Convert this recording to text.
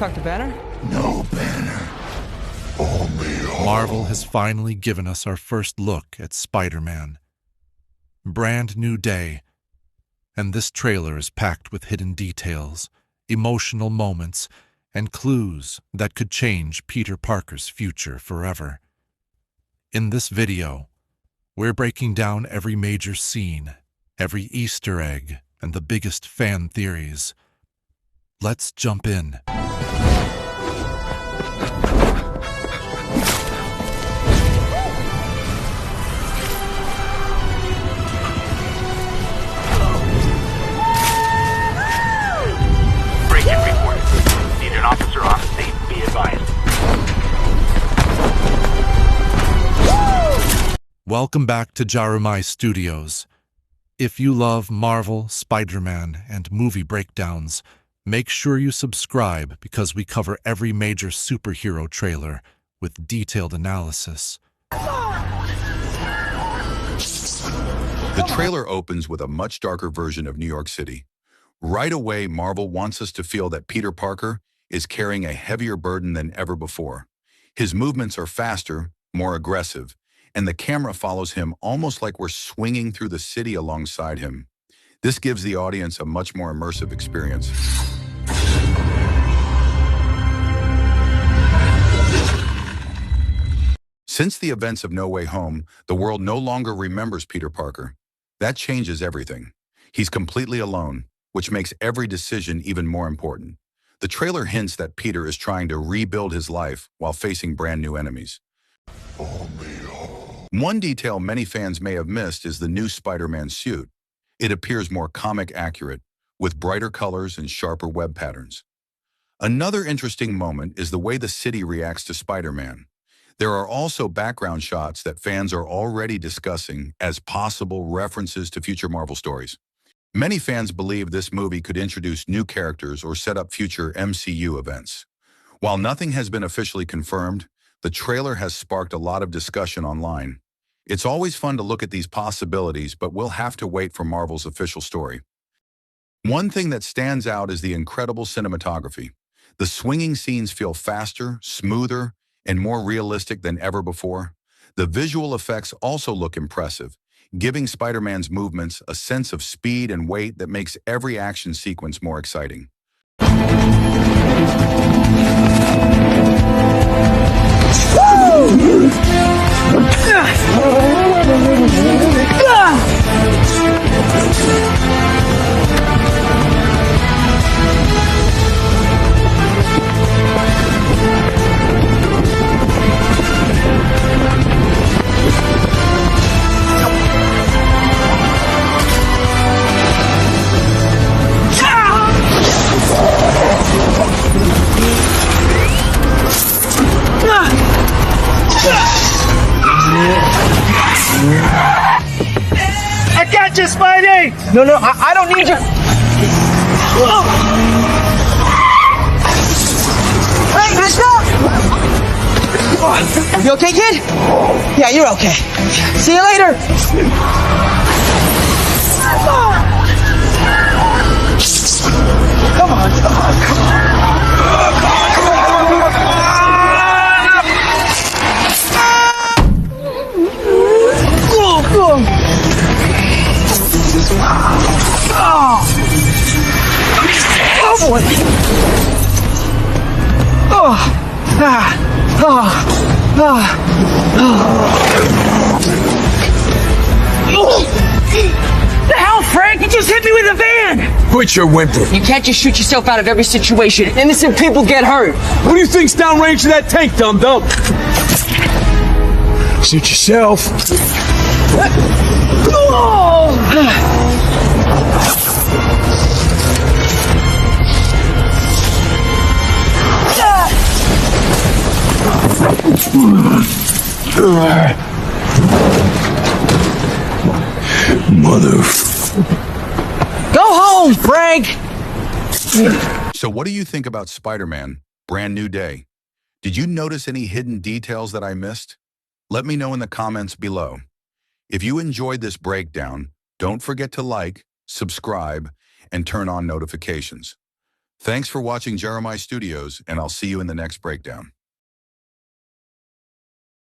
Talk to Banner? No Banner. Only Hulk. Marvel has finally given us our first look at Spider-Man. Brand new day, and this trailer is packed with hidden details, emotional moments, and clues that could change Peter Parker's future forever. In this video, we're breaking down every major scene, every Easter egg, and the biggest fan theories. Let's jump in. Break-in report. Need an officer on the scene. Be advised. Welcome back to Jarumai Studios. If you love Marvel, Spider-Man, and movie breakdowns, make sure you subscribe because we cover every major superhero trailer with detailed analysis. The trailer opens with a much darker version of New York City. Right away, Marvel wants us to feel that Peter Parker is carrying a heavier burden than ever before. His movements are faster, more aggressive, and the camera follows him almost like we're swinging through the city alongside him. This gives the audience a much more immersive experience. Since the events of No Way Home, the world no longer remembers Peter Parker. That changes everything. He's completely alone, which makes every decision even more important. The trailer hints that Peter is trying to rebuild his life while facing brand new enemies. One detail many fans may have missed is the new Spider-Man suit. It appears more comic accurate, with brighter colors and sharper web patterns. Another interesting moment is the way the city reacts to Spider-Man. There are also background shots that fans are already discussing as possible references to future Marvel stories. Many fans believe this movie could introduce new characters or set up future MCU events. While nothing has been officially confirmed, the trailer has sparked a lot of discussion online. It's always fun to look at these possibilities, but we'll have to wait for Marvel's official story. One thing that stands out is the incredible cinematography. The swinging scenes feel faster, smoother, and more realistic than ever before. The visual effects also look impressive, giving Spider-Man's movements a sense of speed and weight that makes every action sequence more exciting. I got you, Spidey! No, I don't need you. Hey, stop! You okay, kid? Yeah, you're okay. See you later. Come on. Oh boy! The hell, Frank? You just hit me with a van! Quit your whimpering. You can't just shoot yourself out of every situation. Innocent people get hurt. What do you think's downrange to that tank, dum-dum? Suit yourself. Mother. Go home, Frank! So what do you think about Spider-Man, Brand New Day? Did you notice any hidden details that I missed? Let me know in the comments below. If you enjoyed this breakdown, don't forget to like, subscribe, and turn on notifications. Thanks for watching Jeremiah Studios, and I'll see you in the next breakdown.